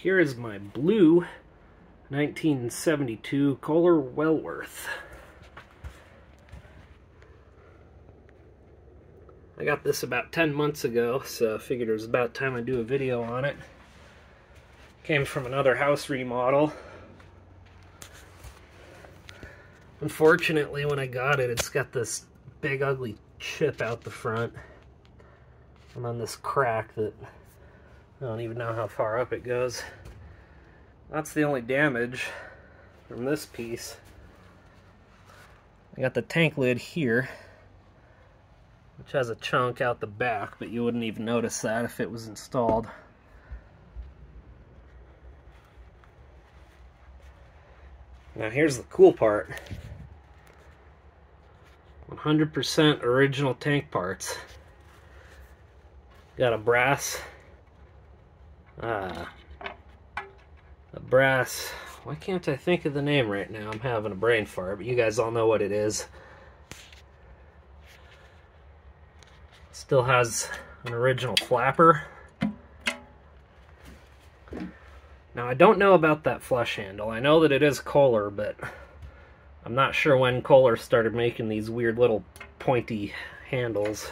here is my blue 1972 Kohler Wellworth. I got this about 10 months ago, so I figured it was about time I do a video on it. Came from another house remodel. Unfortunately, when I got it, it's got this big ugly chip out the front. And then this crack that I don't even know how far up it goes. That's the only damage from this piece. I got the tank lid here, which has a chunk out the back, but you wouldn't even notice that if it was installed. Now here's the cool part. 100% original tank parts. Got a brass, why can't I think of the name right now? I'm having a brain fart, but you guys all know what it is. Still has an original flapper. Now I don't know about that flush handle. I know that it is Kohler, but I'm not sure when Kohler started making these weird little pointy handles.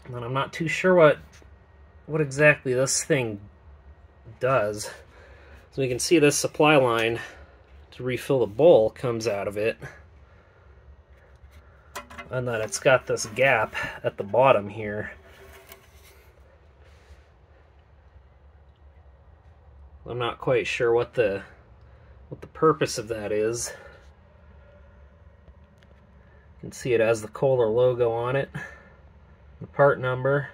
And I'm not too sure what exactly this thing does. So you can see this supply line to refill the bowl comes out of it. And then it's got this gap at the bottom here. I'm not quite sure what the purpose of that is. You can see it has the Kohler logo on it, the part number.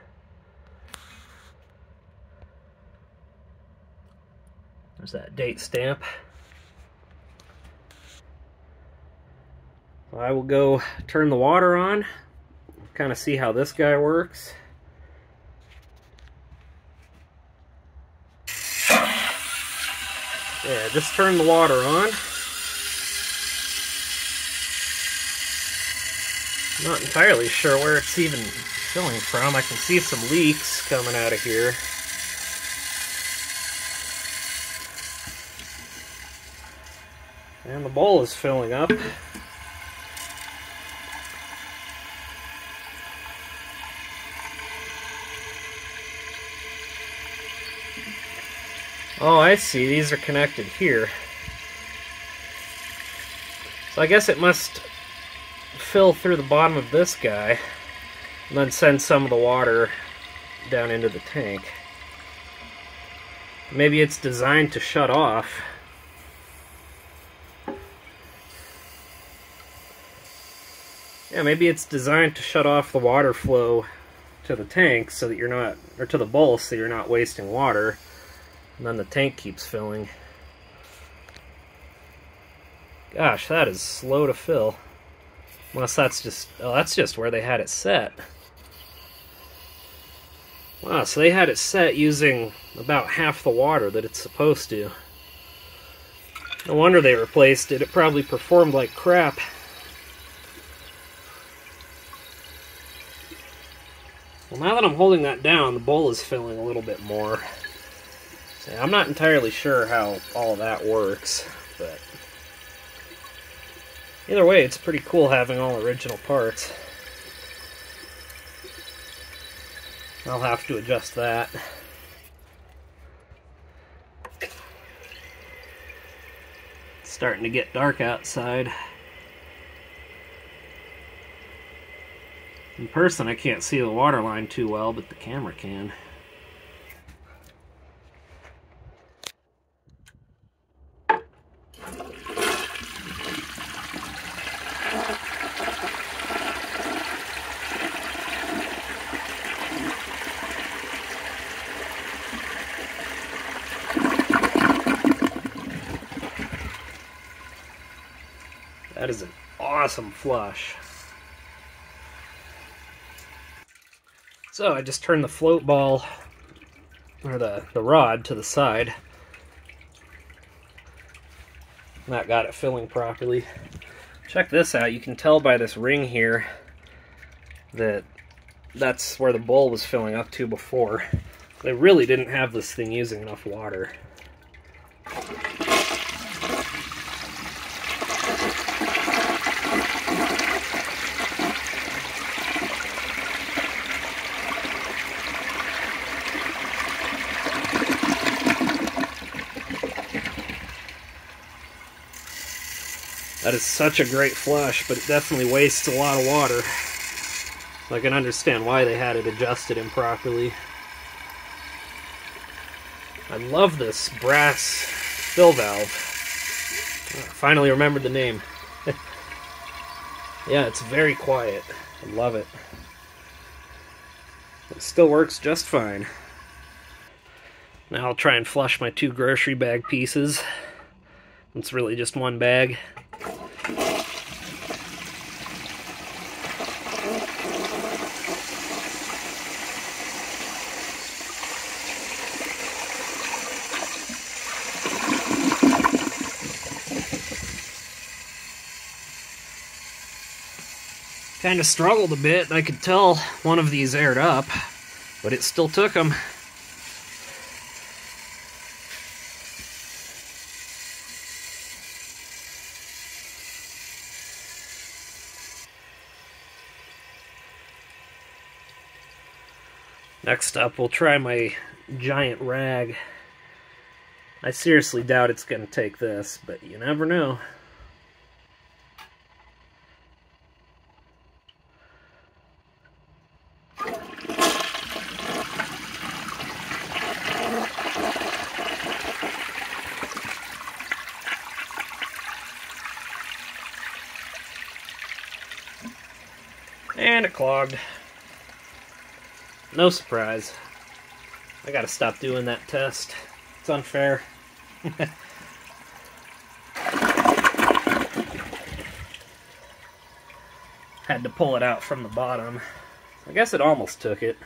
There's that date stamp. I will go turn the water on, kind of see how this guy works. Yeah, just turn the water on. I'm not entirely sure where it's even filling from. I can see some leaks coming out of here. And the bowl is filling up. Oh, I see. These are connected here. So I guess it must fill through the bottom of this guy and then send some of the water down into the tank. Maybe it's designed to shut off. Yeah, maybe it's designed to shut off the water flow to the tank so that you're not, or to the bowl so you're not wasting water. And then the tank keeps filling. Gosh, that is slow to fill. Unless that's just, oh, that's just where they had it set. Wow, so they had it set using about half the water that it's supposed to. No wonder they replaced it. It probably performed like crap. Well, now that I'm holding that down, the bowl is filling a little bit more. So I'm not entirely sure how all of that works, but either way, it's pretty cool having all original parts. I'll have to adjust that. It's starting to get dark outside. In person, I can't see the water line too well, but the camera can. That is an awesome flush. So I just turned the float ball, or the rod, to the side. And that got it filling properly. Check this out. You can tell by this ring here that that's where the bowl was filling up to before. They really didn't have this thing using enough water. That is such a great flush, but it definitely wastes a lot of water. I can understand why they had it adjusted improperly. I love this brass fill valve. I finally remembered the name. Yeah, it's very quiet. I love it. It still works just fine. Now I'll try and flush my 2 grocery bag pieces. It's really just one bag. Kind of struggled a bit. I could tell one of these aired up, but it still took them. Next up, we'll try my giant rag. I seriously doubt it's going to take this, but you never know. And it clogged. No surprise. I gotta stop doing that test. It's unfair. Had to pull it out from the bottom. I guess it almost took it.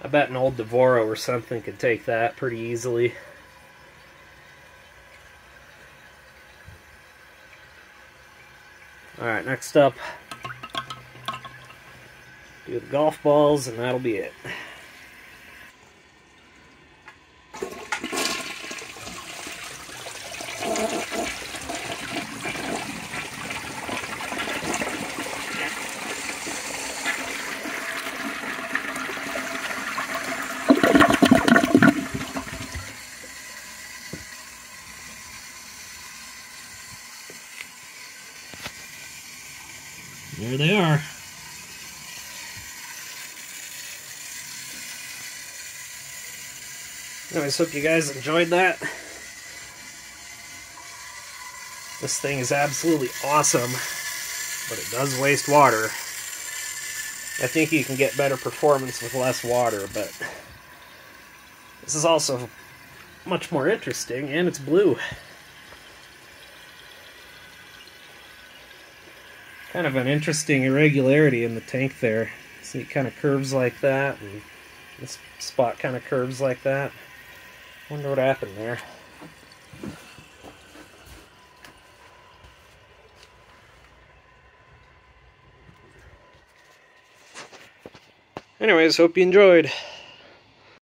I bet an old Devoro or something could take that pretty easily. Alright, next up, do the golf balls, and that'll be it. There they are. Anyways, hope you guys enjoyed that. This thing is absolutely awesome, but it does waste water. I think you can get better performance with less water, but this is also much more interesting, and it's blue. Kind of an interesting irregularity in the tank there. See, it kind of curves like that, and this spot kind of curves like that. Wonder what happened there. Anyways, hope you enjoyed.